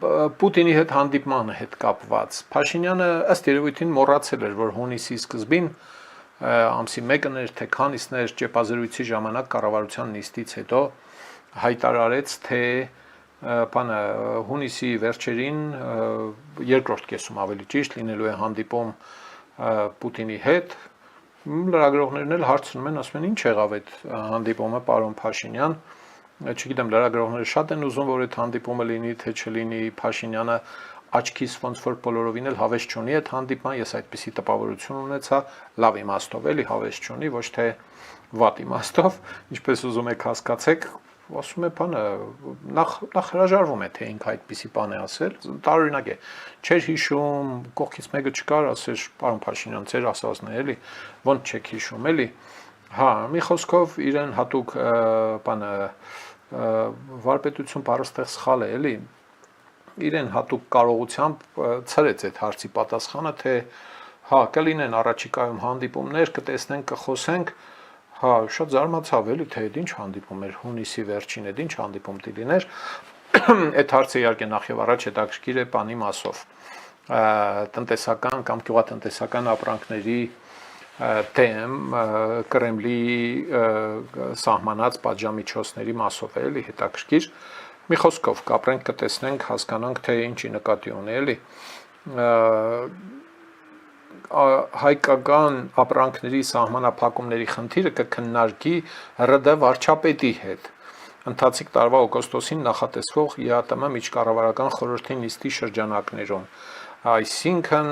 Պուտինի հետ հանդիպմանը հետ կապված Փաշինյանը ըստ երևույթին մոռացել էր, որ հունիսի սկզբին ամսի 1-ն էր, թե քանիսն էր ճեպազրույցի ժամանակ կառավարության նիստից հետո հայտարարեց, թե հունիսի վերջերին երկրորդ կեսում ավելի ճիշտ լինելու է հանդիպում Պուտինի հետ։ Լրագրողներն էլ հարցնում են, ասում են, ինչ եղավ այդ հանդիպումը, պարոն Փաշինյան։ Չգիտեմ, լրագրողները շատ են ուզում, որ այդ հանդիպումը լինի, թե չլինի, Փաշինյանը աչքիս ոնց որ բոլորովին էլ հավես չունի այդ հանդիպման, ես այդպիսի տպավորություն ունեցա, լավ իմաստով էլի հավես չունի, ոչ թե վատ իմաստով, ինչպես ուզում եք հասկացեք, ասում է բանը, նախ հրաժարվում է, թե ինքը այդպիսի բան է ասել, տարօրինակ է, չէր հիշում, կողքից մեկը չկար, ասեր, պարոն Փաշինյան, ձեր ասածն է, էլի, ոնց չեք հիշում, էլի, հա, մի խոսքով իրեն հատուկ բանը վարպետություն բառը սխալ է, էլի, իրեն հատուկ կարողությամբ ցրեց այդ հարցի պատասխանը, թե հա, կլինեն առաջիկայում հանդիպումներ, կտեսնենք, կխոսենք, հա, շատ զարմացավ էլի, թե այդ ինչ հանդիպում էր, հունիսի վերջին այդ ինչ հանդիպում դիլիներ, այդ հարցը իհարկե նախ եւ առաջ հետաքրքիր է բանի մասով, տնտեսական կամ գյուղատնտեսական ապրանքների դեմ Կրեմլի սահմանած պատժամիջոցների մասով է էլի հետաքրքիր, մի խոսքով կապրենք, կտեսնենք, հասկանանք, թե ինչի նկատի ունի էլի, հայկական ապրանքների սահմանափակումների խնդիրը կքննարկի ՌԴ վարչապետի հետ ընթացիկ տարվա օգոստոսին նախատեսվող ԵԱՏՄ միջկառավարական խորհրդի նիստի շրջանակներում, այսինքն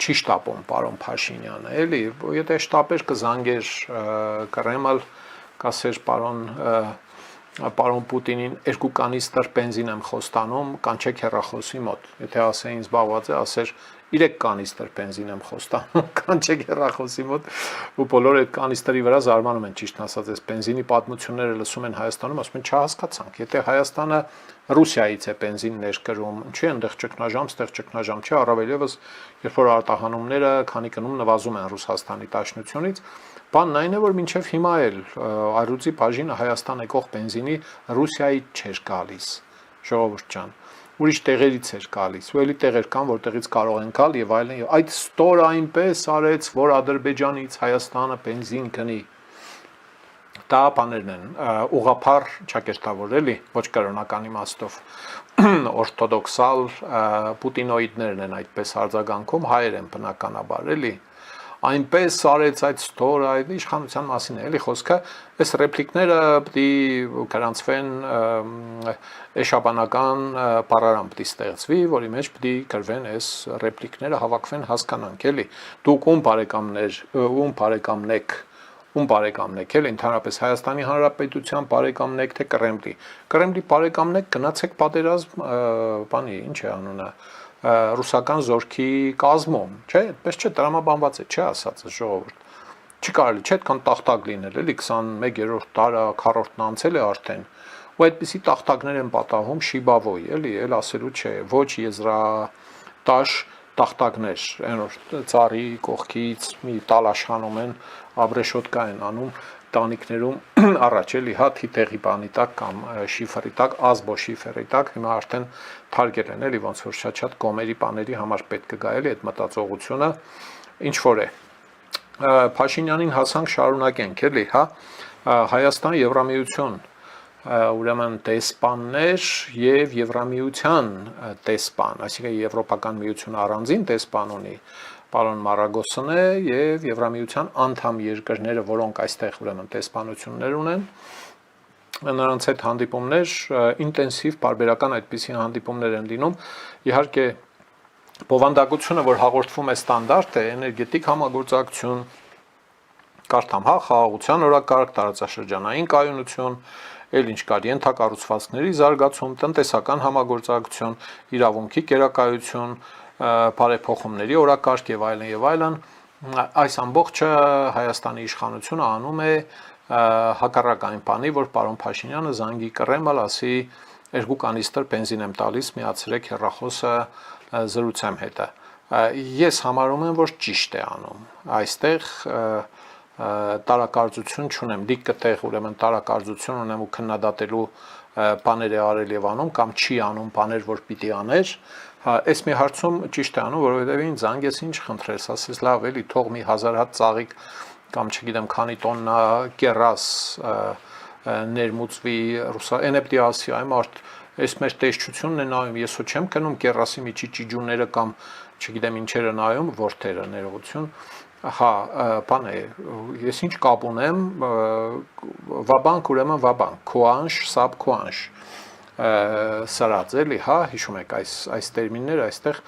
չի շտապում պարոն Փաշինյանը, էլի, եթե շտապեր կզանգեր Կրեմլ, կասեր պարոն Պուտինին 2 կանիստր բենզին եմ խոստանում, կանչեք հեռախոսի մոտ, եթե ասեին զբաղված է, ասեր 3 կանիստր բենզին եմ խոստանում, կանչեք հեռախոսի մոտ, ու բոլորը այդ կանիստերի վրա զարմանում են, ճիշտ ասած, այս բենզինի պատմությունները լսում են Հայաստանում, ասում են չհասկացանք, եթե Հայաստանը Ռուսիայից է բենզին ներկրում, ինչի այնտեղ ճգնաժամ, ստեղ ճգնաժամ չի, առավել եւս երբ որ արտահանումները քանի գնում նվազում են Ռուսաստանի դաշնությունից, բանն այն է, որ մինչև հիմա էլ առյուծի բաժինը Հայաստան եկող բենզինի Ռուսիայից չէր գալիս, ժողովուրդ ջան, ուրիշ տեղերից էր գալիս, ու էլի տեղեր կան, որտեղից կարող են գալ եւ այլն, եւ այդ ստորը այնպես արեց, որ Ադրբեջանից Հայաստանը բենզին գնի։ Դա բաներն են, ուղղափառ ճակերտավոր էլի, ոչ կրոնական իմաստով, օրթոդոքսալ պուտինոիդներն են այդպես արձագանքում, հայեր են բնականաբար էլի, այնպես արեց այդ ստորը, այդ իշխանության մասին է, էլի խոսքը, այս ռեպլիկները պիտի գրանցվեն էշաբանական բառարան պիտի ստեղծվի, որի մեջ պիտի գրվեն այս ռեպլիկները, հավաքվեն, հասկանանք, էլի, դուք ում բարեկամն եք, էլի, ընդհանրապես Հայաստանի Հանրապետության բարեկամն եք, թե Կրեմլի բարեկամն եք, գնացեք պատերազմ, բանի, ինչ է անունը, ռուսական զորքի կազմում, չէ, այդպես չէ, տրամաբանված է, չէ ասած ժողովուրդ, չի կարելի, չէ, այդքան տախտակ լինել, էլի 21-րդ տարը, 4-րդն անցել է արդեն, ու այդպիսի տախտակներ են պատահում շիբավոյ, էլի, էլ ասելու չէ, ոչ եզրատաշ տախտակներ, ծառի կողքից մի տալաշանում են, աբրեշոտկա են անում տանիքներում առաջ էլի հա թիթեղի բանի տակ կամ շիֆերի տակ, ազբո շիֆերի տակ, հիմա արդեն թարգել են էլի ոնց որ շատ կոմերի բաների համար պետք կգա էլի այդ մտածողությունը, ինչ որ է։ Փաշինյանին հասանք շարունակենք էլի, հա, Հայաստան Եվրամիություն, ուրեմն տեսպաններ եւ Եվրամիության տեսպան, այսինքն Եվրոպական միությունը առանձին տեսպան ունի, պարոն Մարագոսն է եւ Եվրամիության անդամ երկրները, որոնք այստեղ ուրեմն տեսպանություններ ունեն, նրանց հետ հանդիպումներ ինտենսիվ բարբերական այդպիսի հանդիպումներ են լինում, իհարկե բովանդակությունը, որ հաղորդվում է ստանդարտ է, էներգետիկ համագործակցություն, կարդամ, հա, խաղաղության օրակարգ, տարածաշրջանային կայունություն, էլ ինչ կար ենթակառուցվածքների զարգացում, տնտեսական համագործակցություն, իրավունքի կերակայություն, բարեփոխումների օրակարգ եւ այլն, այս ամբողջը Հայաստանի իշխանությունը անում է հակառակ այն բանի, որ պարոն Փաշինյանը զանգի Կրեմլ, ասի 2 կանիստր բենզին եմ տալիս, միացրեք հեռախոսը զրուցեմ հետը։ Ես համարում եմ, որ ճիշտ է անում։ Այստեղ տարակարծություն չունեմ, լիքը տեղ ուրեմն տարակարծություն ունեմ ու քննադատելու բաներ է արել եւ անում կամ չի անում բաներ, որ պիտի աներ, հա, այս մի հարցում ճիշտ է անում, որովհետեւ ինձ զանգես ինչ խնդրես, ասես լավ էլի, թող մի 1000 հատ ծաղիկ կամ չգիտեմ քանի տոննա կերաս ներմուծվի էնեպտի ասի այ մարդ այս մեր տեսչությունն է նայում, ես հո չեմ կնում կերասի միջի ճիջուները կամ չգիտեմ ինչերը նայում, որթերը ներողություն, հա, բան է, ես ինչ կապ ունեմ, վաբանք ուրեմն վաբանք, քուանշ, սաբ քուանշ, սրած էլի, հա, հիշում եք այս տերմինները այստեղ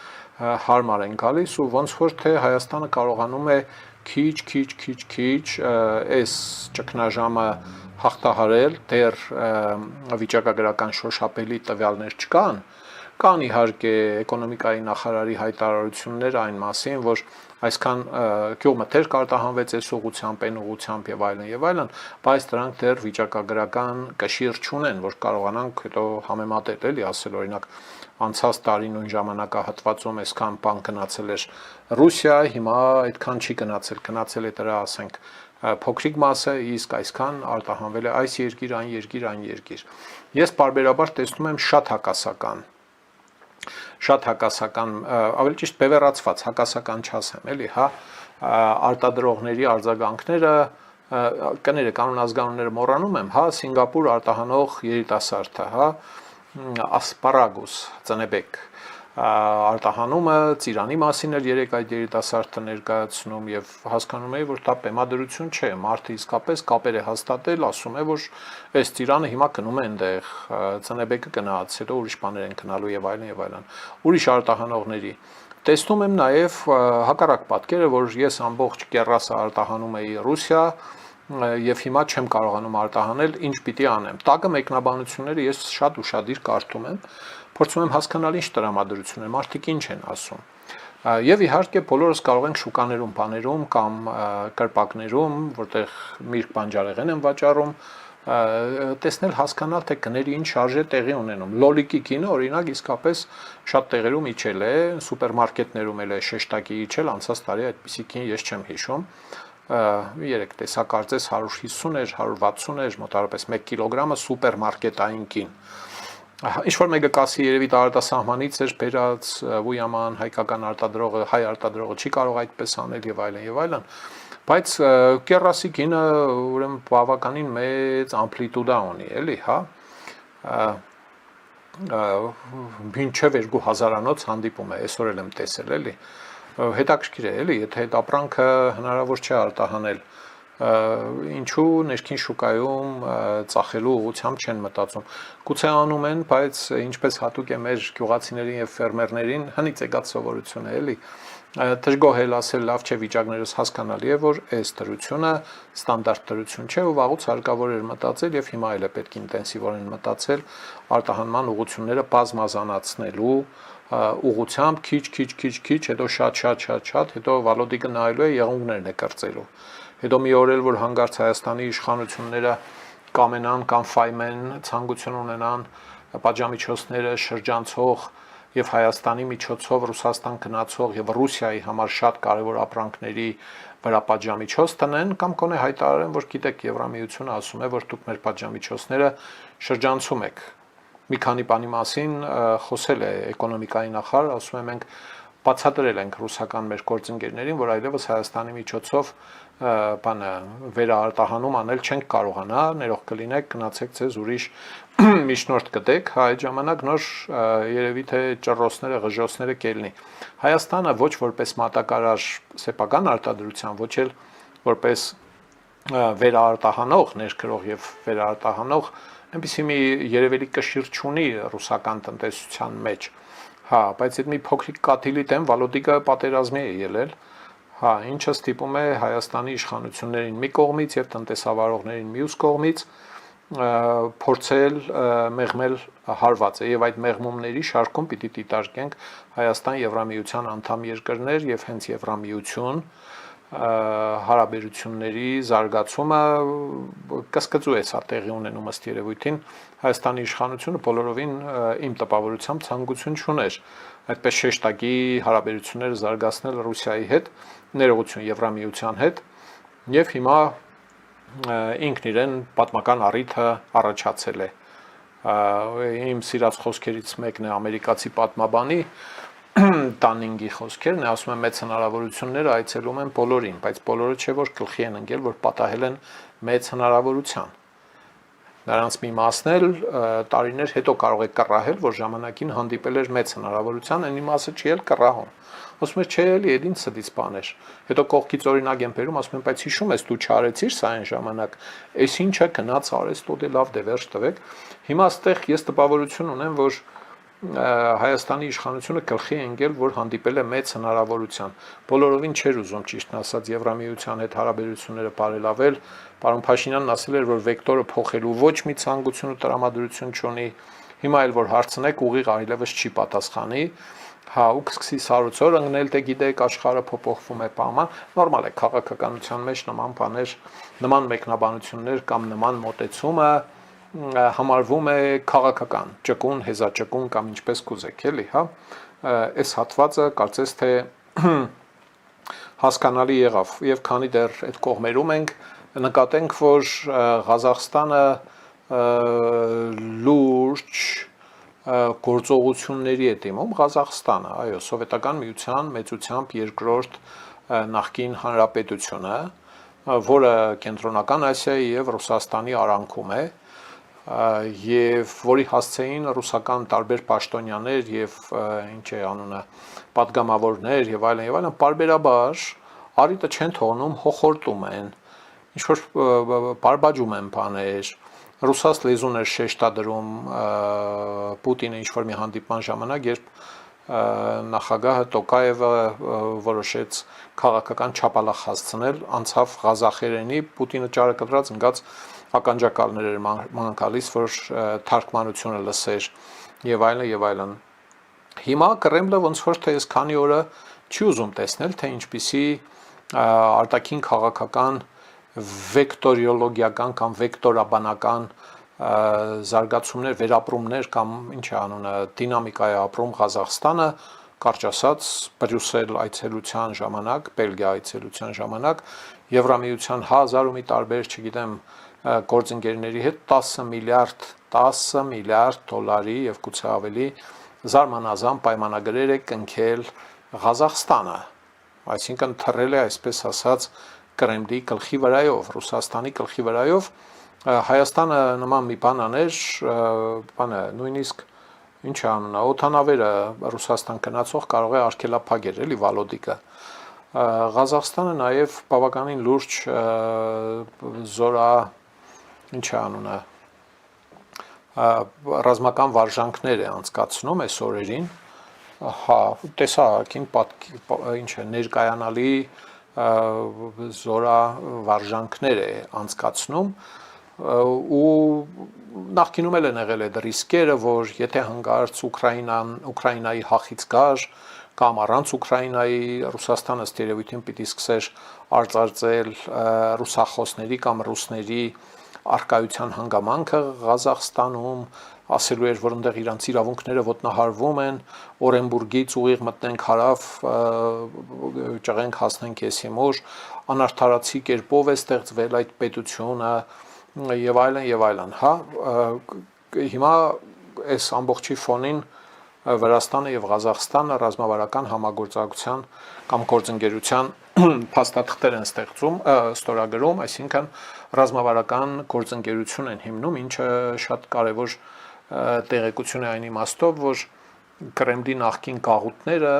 հարմար են գալիս ու ոնց որ թե Հայաստանը կարողանում է քիչ այս ճգնաժամը հաղթահարել, դեռ վիճակագրական շոշափելի տվյալներ կան իհարկե էկոնոմիկայի նախարարի հայտարարություններ այն մասին, որ այսքան գյուղը թեր կարտահանվեց այս ուղությամբ, այն ուղությամբ եւ այլն, բայց դրանք դեռ վիճակագրական կշիռ չունեն, որ կարողանանք հետո համեմատել, էլի ասել օրինակ անցած տարի նույն ժամանակահատվածում այսքան բան գնացել էր Ռուսիա, հիմա այդքան չի գնացել է դրա ասենք փոքրիկ մասը, իսկ այսքան արտահանվել է այս երկիր, այն երկիր։ Ես բարբերաբար տեսնում եմ շատ հակասական, ավելի ճիշտ բևեռացված, հակասական չասեմ, էլի, հա, արտադրողների արձագանքները, կները կանոնազգանունները մոռանում եմ, հա, Սինգապուր արտահանող երիտասարդը, հա, ասպարագուս, ծնեբեկ, արտահանումը ծիրանի մասին էր երեք այդ երիտասարդը ներկայացնում եւ հասկանում էի, որ դա բեմադրություն չէ, մարդը իսկապես կապեր է հաստատել, ասում է, որ այս ծիրանը հիմա գնում է այնտեղ, ծնեբեկը գնաց, հետո ուրիշ բաներ են գնալու եւ այլն, ուրիշ արտահանողների։ Տեսնում եմ նաեւ հակառակ պատկերը, որ ես ամբողջ կերասը արտահանում էի Ռուսիա եւ հիմա չեմ կարողանում արտահանել, ինչ պիտի անեմ։ Տակը մեկնաբանությունները ես շատ ուշադիր կարդում եմ, փորձում եմ հասկանալ ինչ տրամադրություն է, մարդիկ ինչ են ասում։ Եվ իհարկե բոլորս կարող ենք շուկաներում, բաներում կամ կրպակներում, որտեղ միրգ բանջարեղեն են վաճառում, տեսնել հասկանալ թե գների ինչ շարժ է տեղի ունենում։ Լոլիկի գինը օրինակ իսկապես շատ տեղերում իջել է, սուպերմարկետներում էլ է շեշտակի իջել, անցած տարի այդպիսի գին ես չեմ հիշում։ Երեք տեսա կարծես 150 էր, 160 էր, մոտավորապես 1 կիլոգրամը սուպերմարկետային գին։ Ինչ որ մեկը կասի երևի տարածահմանից էր բերած Վույաման հայկական արտադրողը, հայ արտադրողը չի կարող այդպես անել եւ այլն, բայց կերասի գինը ուրեմն բավականին մեծ ամպլիտուդա ունի, էլի, հա։ Մինչև 2000-անոց հանդիպում է, այսօր էլ եմ տեսել, էլի։ Հետաքրքիր է, էլի, եթե այդ ապրանքը հնարավոր չէ արտահանել, ինչու ներքին շուկայում ծախելու ուղղությամբ չեն մտածում։ Գուցե անում են, բայց ինչպես հատուկ է մեր գյուղացիներին եւ ֆերմերներին, հնից եկած սովորություն է, էլի։ Դժգոհ էլ ասել լավ չէ վիճակներս հասկանալի է, որ այս դրությունը ստանդարտ դրություն չէ ու վաղուց հարկավոր էր մտածել եւ հիմա էլ է պետք ինտենսիվորեն մտածել արտահանման ուղղությունները բազմազանացնելու ուղղությամբ քիչ, հետո շատ, հետո Վալոդիկը նայելու է եղունգներն է կրծելու։ Հետո մի օր էլ որ հանգարց Հայաստանի իշխանությունները կամենան կամ ֆայմեն ցանկություն ունենան պատժամիջոցները շրջանցող եւ Հայաստանի միջոցով Ռուսաստան գնացող եւ Ռուսիայի համար շատ կարեւոր ապրանքների վրա պատժամիջոց տնեն կամ կոնե հայտարարեն, որ գիտեք Եվրամիությունը ասում է, որ դուք մեր պատժամիջոցները շրջանցում եք։ Մի քանի բանի մասին խոսել է էկոնոմիկայի նախարար, ասում է մենք բացատրել ենք ռուսական մեր գործընկերներին, որ այլևս Հայաստանի միջոցով բանը վերարտահանում անել չենք կարողանա, ներող կլինեք, գնացեք ձեզ ուրիշ միջնորդ գտեք, հա այդ ժամանակ նոր երևի թե ճռռոցները, ղժոցները կելնի։ Հայաստանը ոչ որպես մատակարար սեփական արտադրության, ոչ էլ որպես վերարտահանող, ներկրող եւ վերարտահանող այնպեսի մի երևելի կշիռ չունի ռուսական տնտեսության մեջ։ Հա, բայց այդ մի փոքրիկ կաթիլի դեմ Վալոդիկը պատերազմի է ելել, հա, ինչը ստիպում է Հայաստանի իշխանություններին մի կողմից եւ տնտեսավարողներին մյուս կողմից փորձել մեղմել հարվածը եւ այդ մեղմումների շարքում պիտի դիտարկենք Հայաստան Եվրամիության անդամ երկրներ եւ հենց Եվրամիություն հարաբերությունների զարգացումը կսկծու է սա տեղի ունենում ըստ երևույթին Հայաստանի իշխանությունը բոլորովին իմ տպավորությամբ ցանկություն չուներ այդպես շեշտակի հարաբերությունները զարգացնել Ռուսիայի հետ, ներողություն Եվրամիության հետ եւ հիմա ինքն իրեն պատմական առիթը առաջացել է Իմ սիրած խոսքերից մեկն է ամերիկացի պատմաբանի Տանինգի խոսքերն, ասում են մեծ հնարավորությունները այցելում են բոլորին, բայց բոլորը չէ որ գլխի են ընկել, որ պատահել են մեծ հնարավորության։ Նրանց մի մասն էլ տարիներ հետո կարող է կռահել, որ ժամանակին հանդիպել էր մեծ հնարավորության, այնի մասը չի էլ կռահում։ Ասում է չէ էլի, այդ ինչ սդից բան էր։ Հետո կողքից օրինակ են բերում, ասում են, բայց հիշում ես դու չարեցիր սա այն ժամանակ, այս ինչը գնաց արեց, տո դե լավ դե վերջ տվեք։ Հիմա այստեղ ես տպավորություն ունեմ, որ Հայաստանի իշխանությունը գլխի է ընկել, որ հանդիպել է մեծ հնարավորության։ Բոլորովին չէր ուզում ճիշտն ասած Եվրամիության հետ հարաբերությունները բարելավել։ Պարոն Փաշինյանն ասել էր, որ վեկտորը փոխելու ոչ մի ցանկություն ու տրամադրություն չունի։ Հիմա էլ որ հարցնեք, ուղիղ այլևս չի պատասխանի։ Հա, ու կսկսի սարուցոր ընկնել, թե գիտեք, աշխարհը փոփոխվում է բաման, նորմալ է քաղաքականության մեջ նման բաներ, նման մեկնաբանություններ կամ նման մոտեցումը համարվում է քաղաքական, ճկուն, հեզաճկուն կամ ինչպես կուզեք, էլի, հա, այս հատվածը կարծես թե հասկանալի եղավ, եւ քանի դեռ այդ կողմերում ենք, նկատենք, որ Ղազախստանը լուրջ գործողությունների է դիմում Ղազախստանը, այո, սովետական միության մեծությամբ երկրորդ նախկին հանրապետությունը, որը կենտրոնական Ասիայի եւ Ռուսաստանի արանքում է, եւ որի հասցեին ռուսական տարբեր պաշտոնյաներ եւ ինչ է անունը պատգամավորներ եւ այլն պարբերաբար արիտը չեն թողնում, հոխորտում են, ինչ որ բարբաջում են բաներ, ռուսաց լեզուն էր շեշտադրում Պուտինը ինչ որ մի հանդիպման ժամանակ, երբ նախագահը Տոկաևը որոշեց քաղաքական չափալախ հասցնել, անցավ ղազախերենի, Պուտինը ճարը կտրած ընկած ականջակալներ էր ման գալիս, որ թարգմանությունը լսեր եւ այլն եւ այլն։ Հիմա Կրեմլը ոնց որ թե այս քանի օրը չի ուզում տեսնել, թե ինչպիսի արտաքին քաղաքական վեկտորիոլոգիական կամ վեկտորաբանական զարգացումներ, վերապրումներ կամ ինչ է անունը դինամիկա է ապրում Ղազախստանը, կարճ ասած Բրյուսել այցելության ժամանակ, Բելգիա այցելության ժամանակ Եվրամիության հազար ու մի տարբեր, չգիտեմ, գործընկերների հետ 10 միլիարդ դոլարի եւ գուցե ավելի զարմանազան պայմանագրեր է կնքել Ղազախստանը, այսինքն թռել է այսպես ասած Կրեմլի գլխի վրայով, Ռուսաստանի գլխի վրայով, Հայաստանը նման մի բան աներ, բանը նույնիսկ ինչ է անունը, օդանավերը Ռուսաստան գնացող կարող է արգելափակել, էլի Վալոդիկը։ Ղազախստանը նաև բավականին լուրջ զորա, ինչ է անունը, ռազմական վարժանքներ է անցկացնում այս օրերին, հա, տեսակին ինչ է ներկայանալի զորա վարժանքներ է անցկացնում ու նախկինում էլ են եղել այդ ռիսկերը, որ եթե հնգարց Ուկրաինայի հախից գար կամ առանց Ուկրաինայի Ռուսաստանը ըստ երևույթին պիտի սկսեր արծարծել ռուսախոսների կամ ռուսների արկայության հանգամանքը Ղազախստանում, ասելու էր, որ այնտեղ իրանց իրավունքները ոտնահարվում են, Օրենբուրգից ուղիղ մտնենք հարավ, ճղենք հասնենք Եսիմուր, անարդարացի կերպով է ստեղծվել այդ պետությունը եւ այլն, հա, հիմա այս ամբողջի ֆոնին Վրաստանը եւ Ղազախստանը ռազմավարական համագործակցության կամ գործընկերության փաստաթղթեր են ստորագրում, այսինքն ռազմավարական գործընկերություն են հիմնում, ինչը շատ կարևոր տեղեկություն է այն իմաստով, որ Կրեմլի նախկին գաղութները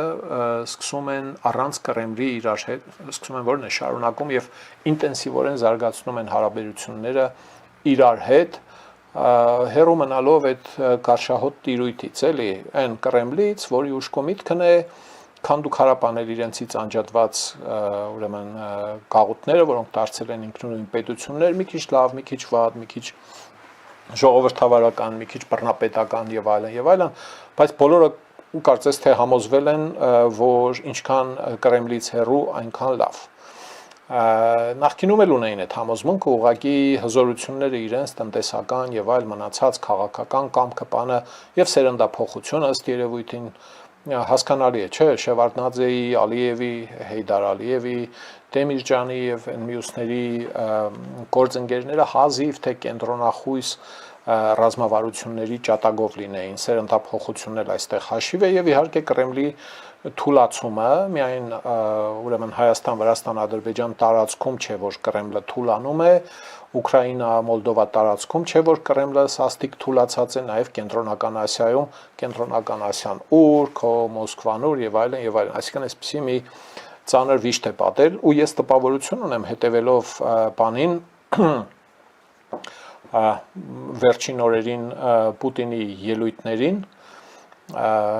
սկսում են առանց Կրեմլի իրար հետ, սկսում են որն է շարունակում եւ ինտենսիվորեն զարգացնում են հարաբերությունները իրար հետ, հերո մնալով այդ կարշահոտ տիրույթից, էլի, այն Կրեմլից, որի ուշքո միտքն է քանդու քարապանել իրենցից անջատված ուրեմն գաղութները, որոնք դարձել են ինքնուրույն պետություններ, մի քիչ լավ, մի քիչ վատ, մի քիչ ժողովրդավարական, մի քիչ բռնապետական եւ այլն, բայց բոլորը կարծես թե համոզվել են, որ ինչքան Կրեմլից հեռու, այնքան լավ։ Նախկինում էլ ունեին այդ համոզմունքը, ուղղակի հզորությունները իրենց տնտեսական եւ այլ մնացած քաղաքական կամքը բանը եւ սերնդափոխությունը ըստ երևույթին հասկանալի է, չէ՞, Շևարդնաձեի, Ալիևի, Հեյդար Ալիևի, Դեմիրճանի եւ այն մյուսների գործընկերները հազիվ թե կենտրոնախույս ռազմավարությունների ճատագով լինեին, սերնդափոխություններ այստեղ հաշիվ է եւ իհարկե Կրեմլի թուլացումը միայն ուրեմն Հայաստան, Վրաստան, Ադրբեջան տարածքում չէ, որ Կրեմլը թուլանում է, Ուկրաինա, Մոլդովա տարածքում չէ, որ Կրեմլը սաստիկ թուլացած է, նաեւ Կենտրոնական Ասիայում, Կենտրոնական Ասիան ուր, քո Մոսկվան ուր եւ այլն եւ այլն, այսինքն այսպեսի մի ծանր վիշտ է պատել ու ես տպավորություն ունեմ հետևելով բանին վերջին օրերին Պուտինի ելույթներին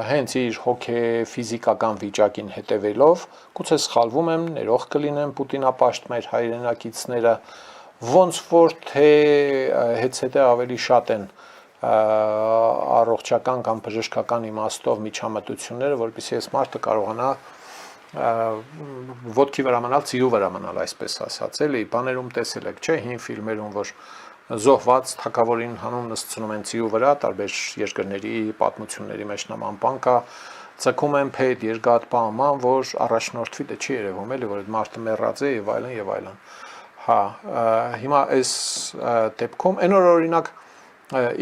հենց իր հոգեֆիզիկական վիճակին հետևելով գուցե սխալվում եմ ներող կլինեմ Պուտինապաշտ մեր հայրենակիցները ոնց որ թե հետսետե ավելի շատ են առողջական կամ բժշկական իմաստով միջամտությունները որպեսզի այս մարդը կարողանա ոտքի վրա մնալ ծիու վրա մնալ այսպես ասած էլի բաներում տեսել եք չէ հին ֆիլմերում որ զոհված թագավորին հանում նստում են ծիու վրա տարբեր երկրների պատմությունների մեջ նման բան կա ցկում են փեդ երկաթ բաման որ առաջնորդվի դա չի երևում էլի որ այդ մարդը մեռած է եւ այլն հա հիմա այս դեպքում այն օրինակ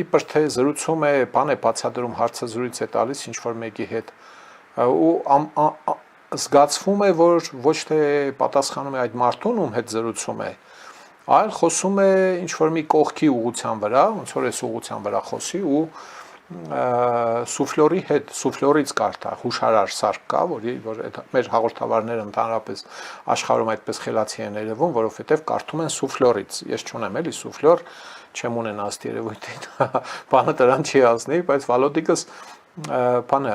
իբր թե զրուցում է բան է բացատրում հարցազրույց է տալիս ինչ որ մեկի հետ ու զգացվում է որ ոչ թե պատասխանում է այդ մարդուն ում հետ զրուցում է այլ խոսում է ինչ որ մի կողքի ուղղության վրա ոնց որ այս ուղղության վրա խոսի ու սուֆլորի հետ սուֆլորից կարդա հուշարար սարք կա որ մեր հաղորդավարները ընդհանրապես աշխարհում այդպես խելացի են երևում որովհետև կարդում են սուֆլորից ես չունեմ էլի սուֆլոր չեմ ունենա ըստ երևույթին բանը դրան չի ազնի բայց վալոդիկս բանը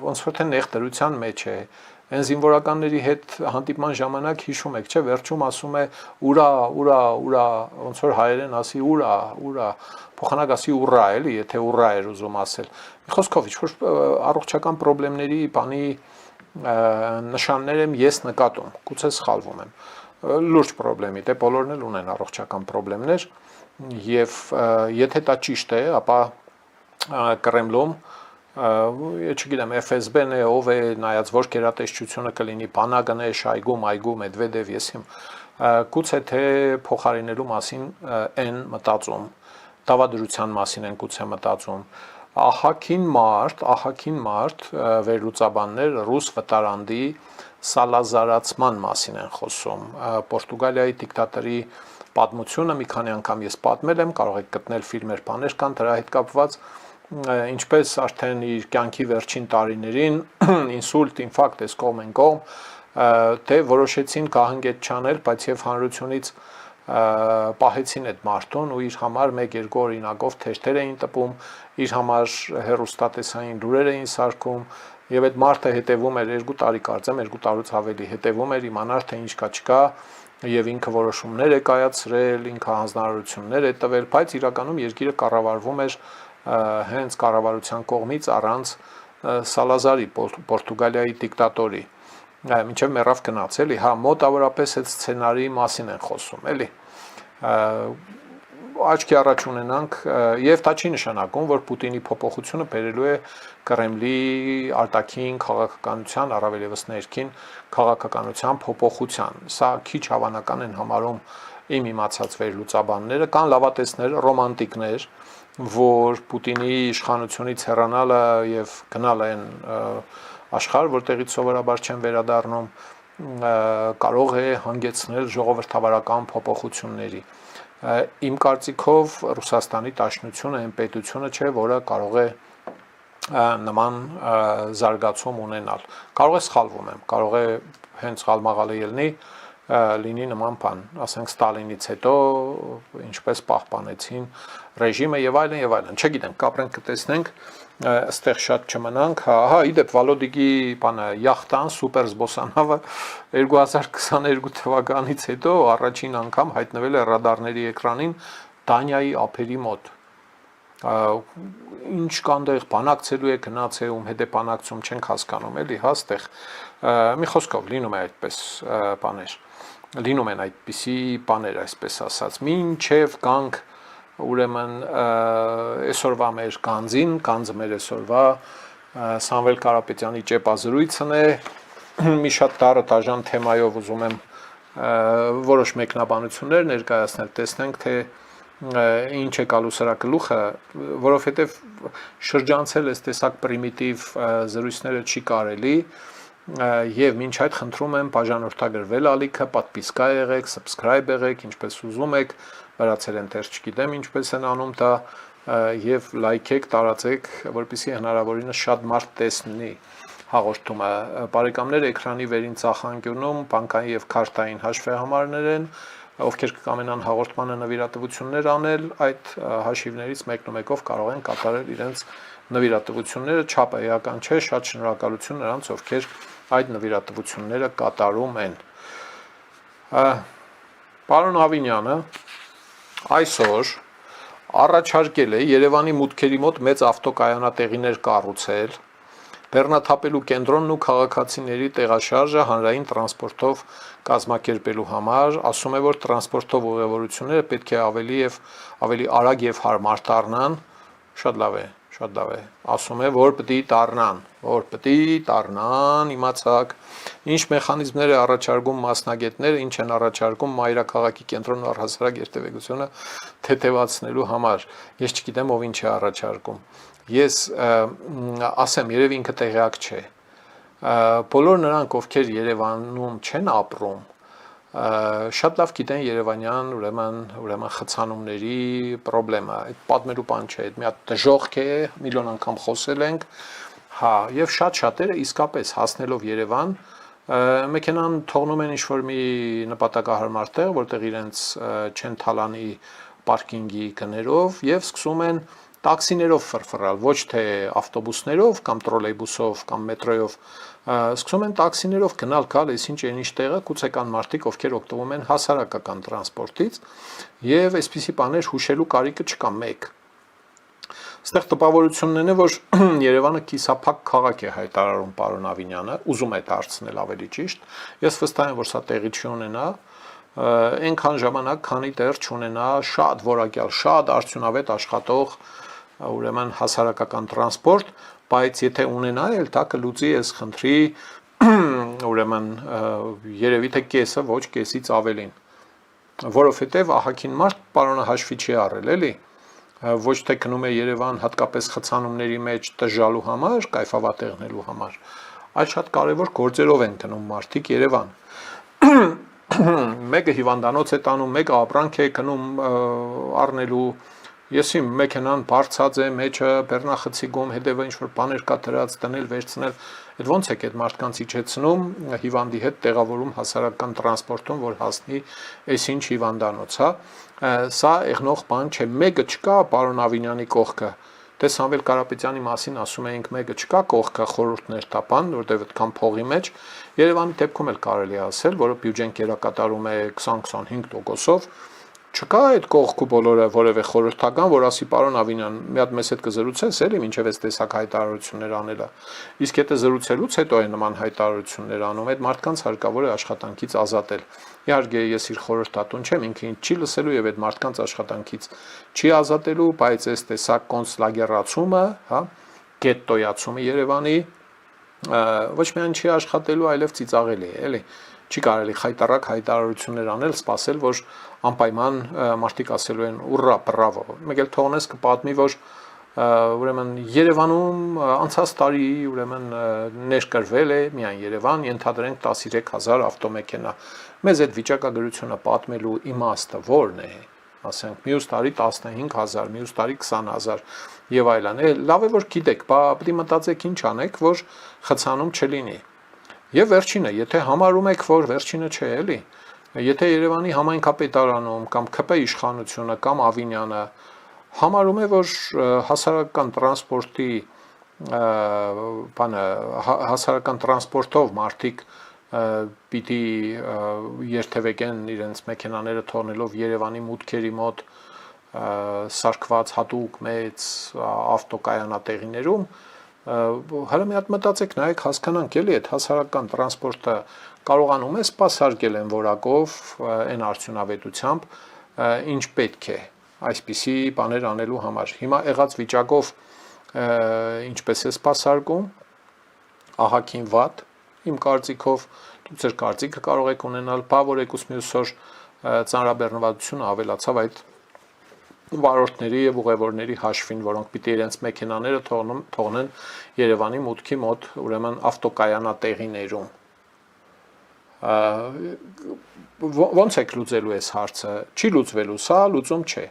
ոնց որ թե նեղ դրության մեջ է Այն զինվորականների հետ հանդիպման ժամանակ հիշում եք, չէ, վերջում ասում է ուրա, ոնց որ հայերեն ասի ուրա, փոխանակ ասի ուռա, էլի, եթե ուռա էր ուզում ասել։ Մի խոսքով ինչ-որ առողջական խնդիրների բանի նշաններ եմ ես նկատում, գուցե սխալվում եմ։ Լուրջ խնդրեմի, դե բոլորն էլ ունեն առողջական խնդիրներ եւ եթե դա ճիշտ է, ապա Կրեմլում չգիտեմ FSB-ն է ով է նայած որ գերատեսչությունը կլինի Պանագն է Շայգու Մայգու Մեդվեդև ես իմ գուցե թե փոխարինելու մասին են մտածում դավադրության մասին են գուցե մտածում ահագին մարդ վերլուծաբաններ ռուս վտարանդի սալազարացման մասին են խոսում Պորտուգալիայի դիկտատորի պատմությունը մի քանի անգամ ես պատմել եմ կարող եք գտնել ֆիլմեր բաներ կան դրա հետ կապված ինչպես արդեն իր կյանքի վերջին տարիներին ինսուլտ, ինֆարկտ էս կողմ են կողմ, թե որոշեցին կահնգետ չանել, բայց եւ հանրությունից պահեցին այդ մարդուն ու իր համար 1-2 օրինակով թերթեր էին տպում, իր համար հեռուստատեսային լուրեր էին սարքում եւ այդ մարդը հետեւում էր 2 տարի կարծեմ 2 տարուց ավելի հետեւում էր իմանալ թե ինչ կա չկա եւ ինքը որոշումներ է կայացրել, ինքը հանձնարարություններ է տվել, բայց իրականում երկիրը կառավարվում էր հենց կառավարության կողմից առանց Սալազարի Պորտուգալիայի դիկտատորի մինչև մեռավ գնաց էլի հա մոտավորապես այդ սցենարի մասին են խոսում էլի աչքի առաջ ունենանք եւ դա չի նշանակում որ Պուտինի փոփոխությունը բերելու է Կրեմլի արտաքին քաղաքականության առավել եւս ներքին քաղաքականության փոփոխության սա քիչ հավանական են համարում իմ իմացած վերլուծաբանները կան լավատեսներ ռոմանտիկներ որ Պուտինի իշխանությունից հեռանալը եւ գնալը են աշխարհ, որտեղից սովորաբար չեն վերադառնում, կարող է հանգեցնել ժողովրդավարական փոփոխությունների։ Իմ կարծիքով Ռուսաստանի Դաշնությունը այն պետությունը չէ, որը կարող է նման զարգացում ունենալ։ Կարող է սխալվում եմ, կարող է հենց սխալմաղալը լինի նման բան, ասենք Ստալինից հետո ինչպես պահպանեցին ռեժիմը եւ այլն, չգիտեմ, կապրենք կտեսնենք, այստեղ շատ չմնանք, հա, իդեպ Վալոդիկի բանը յախտան սուպեր զբոսանավը 2022 թվականից հետո առաջին անգամ հայտնվել է ռադարների էկրանին Դանիայի ափերի մոտ։ Ինչ կանդեղ բանակցելու է գնաց է ում հետ է բանակցում չենք հասկանում էլի հա այստեղ մի խոսքով լինում է այդպես բաներ լինում են այդպիսի բաներ այսպես ասած մինչև կանք ուրեմն այսօրվա մեր գանձը մեր այսօրվա Սամվել Կարապետյանի ճեպազրույցն է մի շատ դաժան թեմայով ուզում եմ որոշ մեկնաբանություններ ներկայացնել տեսնենք թե ինչ է գալու սրա գլուխը, որովհետև շրջանցել այս տեսակ պրիմիտիվ զրույցները չի կարելի, եւ մինչ այդ խնդրում եմ բաժանորդագրվել ալիքը, պատպիսկա եղեք, subscribe եղեք, ինչպես ուզում եք, վրացել ընթեր չգիտեմ ինչպես են անում դա, եւ լայքեք, տարածեք, որպեսզի հնարավորինս շատ մարդ տեսնի հաղորդումը։ Բարեկամներ, էկրանի վերին ցախանկյունում բանկային եւ քարտային հաշվեհամարներ են, ովքեր կկամենան հաղորդմանը նվիրատվություններ անել, այդ հաշիվներից մեկնումեկով կարող են կատարել իրենց նվիրատվությունները, չափը էական չէ, շատ շնորհակալություն նրանց, ովքեր այդ նվիրատվությունները կատարում են։ Պարոն Ավինյանը այսօր առաջարկել է Երևանի մուտքերի մոտ մեծ ավտոկայանատեղիներ կառուցել, բեռնաթափելու կենտրոնն ու քաղաքացիների տեղաշարժը հանրային տրանսպորտով կազմակերպելու համար, ասում է, որ տրանսպորտով ուղևորությունները պետք է ավելի արագ եւ հարմար դառնան, շատ լավ է, ասում է, որ պետք է դառնան, իմացաք, ինչ մեխանիզմներ է առաջարկում մասնագետները, ինչ են առաջարկում մայրաքաղաքի կենտրոնն առհասարակ երթևեկությունը թեթևացնելու համար, ես չգիտեմ ով ինչ է առաջարկում, ես ասեմ, երևի ինքը տեղյակ չէ, բոլոր նրանք, ովքեր Երևանում չեն ապրում, շատ լավ գիտեն Երևանյան ուրեմն խցանումների պրոբլեմը, այդ պատմելու բան չէ, այդ մի հատ դժոխք է, միլիոն անգամ խոսել ենք, հա, եւ շատ-շատերը իսկապես հասնելով Երևան, մեքենան թողնում են ինչ-որ մի նպատակահարմար տեղ, որտեղ իրենց չեն թալանի պարկինգի գներով եւ սկսում են տաքսիներով ֆրֆռալ, ոչ թե ավտոբուսներով կամ տրոլեյբուսով կամ մետրոյով, սկսում են տաքսիներով գնալ գալ, այսինչ այնիշ տեղը գուցե կան մարդիկ, ովքեր օգտվում են հասարակական տրանսպորտից եւ այսպիսի բաներ հուշելու կարիքը չկա մեկ։ Այստեղ տպավորությունն է, որ Երևանը կիսափակ քաղաք է հայտարարում պարոն Ավինյանը, ուզում է դարձնել ավելի ճիշտ։ Ես վստահ եմ, որ սա տեղի չունենա, այնքան ժամանակ, քանի դեռ չունենա շատ որակյալ, շատ արդյունավետ աշխատող ուրեմն հասարակական տրանսպորտ, բայց եթե ունենա էլ դա կլուծի այս խնդրի ուրեմն երևի թե կեսը, ոչ կեսից ավելին, որովհետև ահագին մարդ պարոնը հաշվի չի առել, էլի, ոչ թե գնում է Երևան հատկապես խցանումների մեջ տժժալու համար, կայֆավատեղնելու համար, այլ շատ կարևոր գործերով են գնում մարդիկ Երևան։ Մեկը հիվանդանոց է տանում, մեկը ապրանք է գնում առնելու, եսի մեքենան բարձած է, մեջը բեռնախցիկում, հետևը ինչ-որ բաներ կա դրած, դնել, վերցնել, այդ ոնց է այդ մարդկանց իջեցնում, հիվանդի հետ տեղավորում հասարակական տրանսպորտում, որ հասնի այսինչ հիվանդանոց, հա, սա եղնող բան չէ, մեկը չկա պարոն Ավինյանի կողքը, դե Սամվել Կարապետյանի մասին ասում էինք մեկը չկա կողքը խորհուրդներ տապան, որտեղ այդքան փողի մեջ, Երևանի դեպքում էլ կարելի ասել, որը բյուջեն կերակատարում է 20-25%-ով, չկա այդ կողքու բոլորը որևէ խորհրդական, որ ասի պարոն Ավինյան, մի հատ մեզ հետ կզրուցես, էլի, մինչև այս տեսակ հայտարարություններ անելը։ Իսկ եթե զրուցելուց հետո է նման հայտարարություններ անում, այդ մարդկանց հարկավոր է աշխատանքից ազատել։ Իհարկե, ես իր խորհրդատուն չեմ, ինքը ինչ չի լսելու եւ այդ մարդկանց աշխատանքից չի ազատելու, բայց այս տեսակ կոնցլագերացումը, հա, գետտոյացումը Երևանի ոչ միայն չի աշխատելու, այլև ծիծաղելի է, էլի։ Չի կարելի խայտարակ հայտարարություններ անել, սпасել, որ անպայման մարդիկ ասելու են ուռա, բրավո։ Մեկ էլ թողնես կպատմի, որ ուրեմն Երևանում անցած տարի ուրեմն ներկրվել է միայն Երևան, ենթադրենք 13000 ավտոմեքենա։ Մեզ այդ վիճակագրությունը պատմելու իմաստը ո՞րն է։ Ասենք մյուս տարի 15000, մյուս տարի 20000 եւ այլն։ Լավ է որ գիտեք, բա պետք է մտածեք ինչ անեք, որ խցանում չլինի։ Եվ վերջինը, եթե համարում եք, որ վերջինը չէ, էլի, եթե Երևանի համայնքապետարանում կամ ՔՊ իշխանությունը կամ Ավինյանը համարում է, որ հասարակական տրանսպորտի հասարակական տրանսպորտով մարդիկ պիտի երթևեկեն իրենց մեքենաները թողնելով Երևանի մուտքերի մոտ սարքված հատուկ մեծ ավտոկայանատեղիներում, հələ մի հատ մտածեք, նայեք, հասկանանք էլի այդ հասարակական տրանսպորտը կարողանում է սպասարկել են որակով, այն արդյունավետությամբ, ինչ պետք է այսպիսի բաներ անելու համար։ Հիմա եղած վիճակով ինչպես է սպասարկում, ահագին վատ, իմ կարծիքով, դուք ձեր կարծիքը կարող եք ունենալ, բա որ եկուս մյուս օր ծանրաբեռնվածությունը ավելացավ այդ վարորդների եւ ուղևորների հաշվին, որոնք պիտի իրենց մեքենաները թողնեն Երևանի մուտքի մոտ, ուրեմն ավտոկայանատեղիներում։ Ոնց եք լուծելու այս հարցը։ Չի լուծվելու, սա լուծում չէ։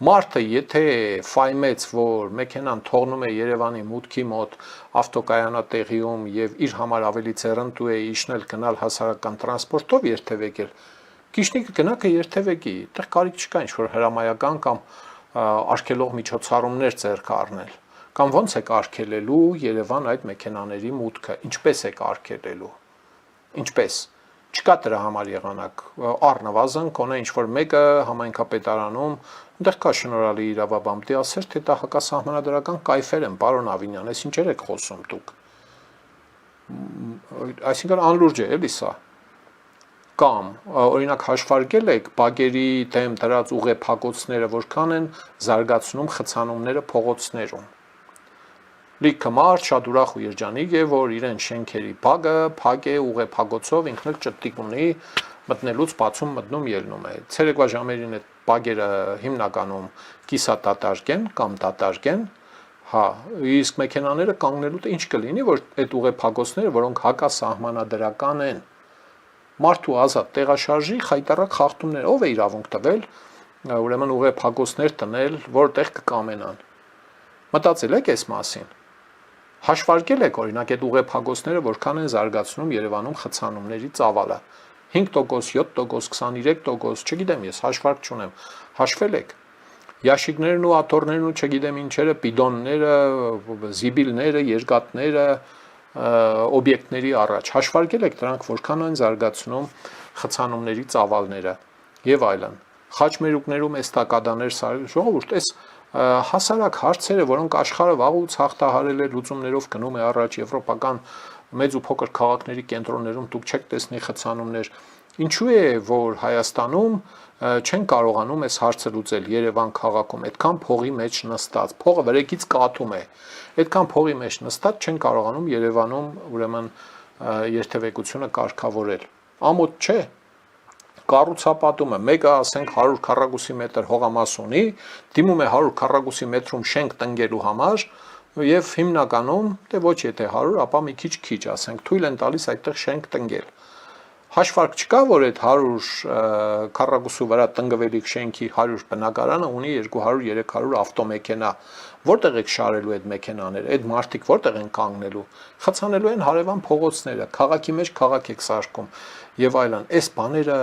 Մարդը եթե ֆայմեց, որ մեքենան թողնում է Երևանի մուտքի մոտ ավտոկայանատեղիում եւ իր համար ավելի ծերնդու է իջնել գնալ հասարակական տրանսպորտով երթևեկել, Կիշնիկը գնակը երթևեկի, այդտեղ կարիք չկա ինչ-որ հրամայական կամ արգելող միջոցառումներ ձեռք առնել։ Կամ ոնց եք արգելելու Երևան այդ մեքենաների մուտքը, ինչպես եք արգելելու։ Ինչպես։ Չկա դրա համար եղանակ, առնվազն կոնե ինչ-որ մեկը համայնքապետարանում, այնտեղ կա շնորհալի իրավաբան, դե ասեր, թե դա հակասահմանադրական կայֆեր են, պարոն Ավինյան, այս ինչեր եք խոսում դուք։ Այսինքն անլուրջ է, էլի սա։ Կամ օրինակ հաշվարկել եք բագերի դեմ դրած ուղեփակոցները որքան են զարգացնում խցանումները փողոցներում։ Լիքը մարդ շատ ուրախ ու երջանիկ է, որ իրեն շենքերի բագը փակ է ուղեփակոցով, ինքն էլ ճտիկ ունի, մտնելուց բացում մտնում ելնում է։ Ցերեկվա ժամերին այդ բագերը հիմնականում կիսադատարկ են կամ դատարկ են, հա, իսկ մեքենաները կանգնելուց ինչ կլինի, որ այդ ուղեփակոցները, որոնք հակասահմանադրական են, մարդու ազատ տեղաշարժի խայտարակ խախտումներ, ով է իրավունք տվել, ուրեմն ուղեփակոցներ տնել, որտեղ կկամենան։ Մտածել եք այս մասին։ Հաշվարկել եք օրինակ այդ ուղեփակոցները որքան են զարգացնում Երևանում խցանումների ծավալը։ 5%, 7%, 23%, չգիտեմ ես, հաշվարկ չունեմ։ Հաշվել եք։ Ящիկներն ու աթոռներն ու չգիտեմ ինչերը, բիդոնները, զիբիլները, երկաթները օբյեկտների առաջ հաշվարկել եք դրանք որքան են զարգացնում խցանումների ծավալները եւ այլն խաչմերուկներում էստակադաներ ժողովուրդ այս հասարակ հարցերը որոնք աշխարհը վաղուց հաղթահարել է լուծումներով գնում է առաջ եվրոպական մեծ ու փոքր քաղաքների կենտրոններում դուք չեք տեսնի խցանումներ ինչու է որ Հայաստանում չեն կարողանում այս հարցը լուծել Երևան քաղաքում այդքան փողի մեջ նստած փողը վրեկից կաթում է այդքան փողի մեջ նստած չեն կարողանում Երևանում ուրեմն երթևեկությունը կարգավորել ամոթ չէ կառուցապատումը մեկը ասենք 100 քառակուսի մետր հողամաս ունի դիմում է 100 քառակուսի մետրում շենք տնկելու համար եւ հիմնականում դե ոչ եթե 100 ապա մի քիչ ասենք թույլ են տալիս այդտեղ շենք տնկել Հաշվարկ չկա, որ այդ 100 քառակուսու վրա տնկվելիք շենքի 100 բնակարանը ունի 200-300 ավտոմեքենա, որտեղ եք շարելու այդ մեքենաները, այդ մարդիկ որտեղ են կանգնելու, խցանելու են հարևան փողոցները, քաղաքի մեջ քաղաք եք սարքում եւ այլն։ Այս բաները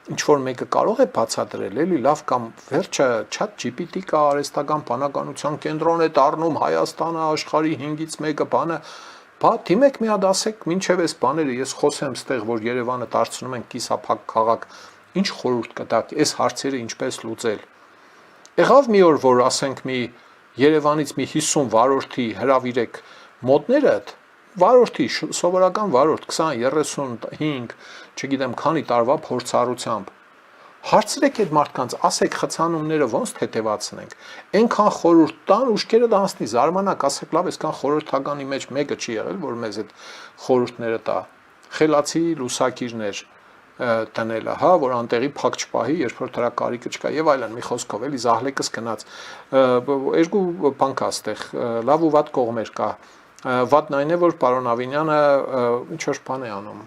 ինչ որ մեկը կարող է բացատրել, էլի լավ կամ վերջը chat GPT կա արհեստական բանականության կենտրոն է դառնում Հայաստանը աշխարհի 5-ից 1-ը բանը Բա դիմեք մի հատ ասեք, մինչև այս բաները ես խոսեմ ստեղ, որ Երևանը դարձնում են կիսափակ քաղաք, ինչ խորհուրդ կտաք, այս հարցերը ինչպես լուծել։ Եղավ մի օր, որ ասենք մի Երևանից մի 50 վարորդի հրավիրեք մոտներդ, վարորդի, սովորական վարորդ 20-35, չգիտեմ քանի տարվա փորձառությամբ Հարցրեք այդ մարդկանց, ասեք խցանումները ոնց թեթևացնենք։ Այնքան խորհուրդ տան ուշքերը դասնի զարմանակ, ասեք լավ, այսքան խորհրդականի մեջ մեկը չի եղել, որ մեզ այդ խորհուրդները տա։ Խելացի լուսակիրներ տնելը, հա, որ անտեղի փակ չպահի, երբ որ դրա կարիքը չկա եւ այլն, մի խոսքով էլի զահլեկս գնաց։ Երկու բան կա այստեղ, լավ ու վատ կողմեր կա։ Վատն այն է, որ պարոն Ավինյանը ինչ որ բան է անում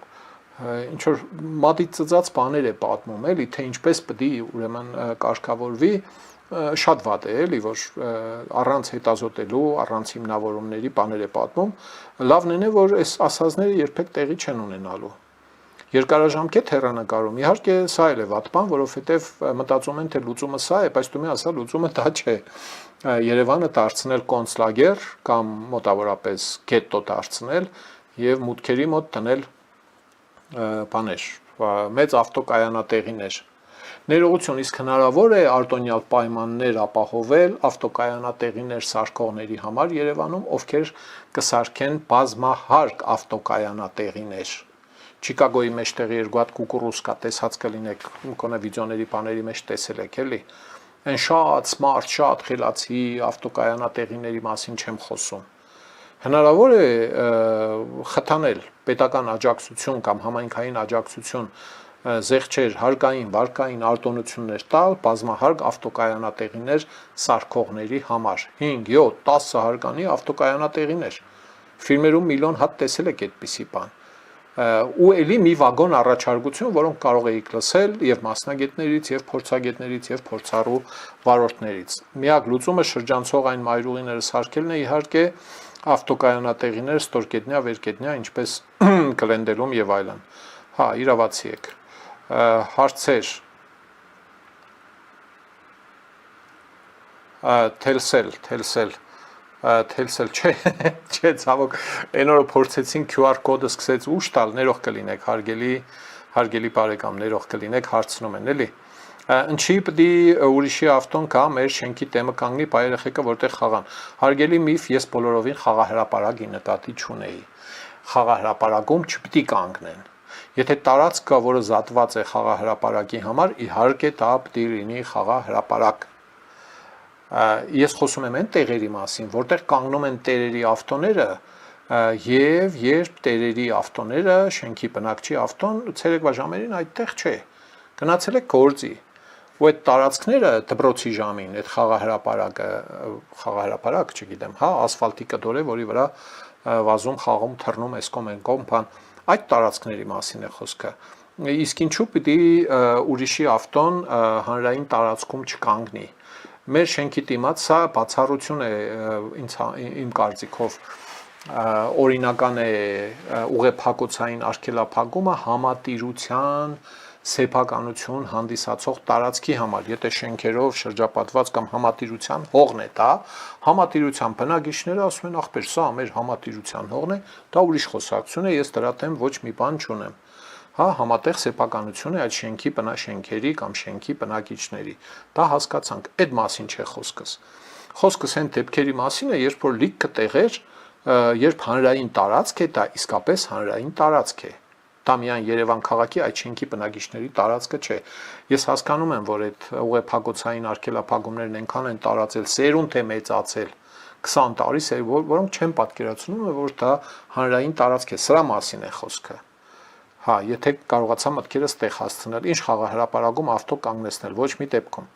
ինչ որ մատի ծծած բաներ է պատմում, էլի, թե ինչպես պետք է ուրեմն կարգավորվի, շատ վատ է, էլի, որ առանց հետազոտելու, առանց հիմնավորումների բաներ է պատմում, լավն է, որ այս ասածները երբեք տեղի չեն ունենալու։ Երկարաժամկետ հեռանկարում, իհարկե, սա էլ է վատ բան, որովհետև մտածում են, թե լուծումը սա է, բայց դու մի ասա, լուծումը դա չէ։ Երևանը դարձնել կոնցլագեր կամ մոտավորապես գետտո դարձնել եւ մուտքերի մոտ տնել բաներ, մեծ ավտոկայանատեղիներ։ Ներողություն, իսկ հնարավոր է արտոնյալ պայմաններ ապահովել ավտոկայանատեղիներ սարքողների համար Երևանում, ովքեր կսարքեն բազմահարկ ավտոկայանատեղիներ։ Չիկագոյի մեջտեղի երկու հատ կուկուռուզ կա, տեսած կլինեք, կոնե վիդեոների բաների մեջ տեսել եք, էլի։ Այն շատ սմարթ, շատ խելացի ավտոկայանատեղիների մասին չեմ խոսում։ Հնարավոր է խթանել պետական աջակցություն կամ համայնքային աջակցություն զեղչեր, հարկային, վարկային արտոնություններ տալ բազմահարկ ավտոկայանատեղիներ սարքողների համար 5, 7, 10 հարկանի ավտոկայանատեղիներ ֆիլմերում միլիոն հատ տեսել եք այդպիսի բան ու էլի մի վագոն առաջարկություն, որոնք կարող էիք լսել եւ մասնագետներից եւ փորձագետներից եւ փորձառու վարորդներից միակ լուծումը շրջանցող այն մայրուղիները սարքելն է իհարկե ավտոկայանատեղիներ ստորգետնյա, վերգետնյա, ինչպես Գլենդելում եւ այլն հա իրավացի եք հարցեր Telcel չէ ցավոք այն օրը փորձեցին QR կոդը սկսեց ուշ տալ ներող կլինեք հարգելի բարեկամ ներող կլինեք հարցնում են էլի ինչի պիտի ուրիշի ավտոն կա մեր շենքի տեմը կանգնի բայ երեխեքը որտեղ խաղան հարգելի միֆ ես բոլորովին խաղահրապարակի նկատի չունեի խաղահրապարակում չպիտի կանգնեն Եթե տարածք կա, որը զատված է խաղահրապարակի համար, իհարկե դա պիտի լինի խաղահրապարակ։ Ես խոսում եմ այն տեղերի մասին, որտեղ կանգնում են տերերի ավտոները եւ երբ տերերի ավտոները, շենքի բնակչի ավտոն ցերեկվա ժամերին այդտեղ չէ։ Գնացել եք գործի։ Ու այդ տարածքները դպրոցի ժամին, այդ խաղահրապարակ, չգիտեմ, հա, ասֆալտի կդոր է, որի վրա վազում, խաղում, թռնում, էսկոմ են կողմ, բան Այդ տարածքների մասին է խոսքը։ Իսկ ինչու պիտի ուրիշի ավտոն հանրային տարածքում չկանգնի։ Մեր շենքի դիմաց սա բացառություն է իմ կարծիքով օրինական է ուղեփակոցային արգելափակումը համատիրության սեփականություն հանդիսացող տարածքի համար, եթե շենքերով շրջապատված կամ համատիրության հողն է դա, համատիրության բնակիչները ասում են ախպեր, սա մեր համատիրության հողն է, դա ուրիշ խոսակցություն է, ես դրա դեմ ոչ մի բան չունեմ։ Հա, համատեղ սեփականություն է այդ շենքերի կամ շենքի բնակիչների։ Դա հասկացանք, այդ մասին չէ խոսքս։ Խոսքս այն դեպքերի մասին է, երբ որ լիքը տեղեր, երբ հանրային տարածք է, դա իսկապես հանրային տարածք է։ Դա միայն Երևան քաղաքի այդ շենքի բնակիչների տարածքը չէ։ Ես հասկանում եմ, որ այդ ուղեփակոցային արգելափակումներն այնքան են տարածել, սերունդ է մեծացել 20 տարի, որոնք չեն պատկերացնում, որ դա հանրային տարածք է, սրա մասին է խոսքը։ Հա, եթե կարողացա մտքերս տեղ հասցնել, ինչ խաղահրապարակում ավտո կանգնեցնել, ոչ մի դեպքում։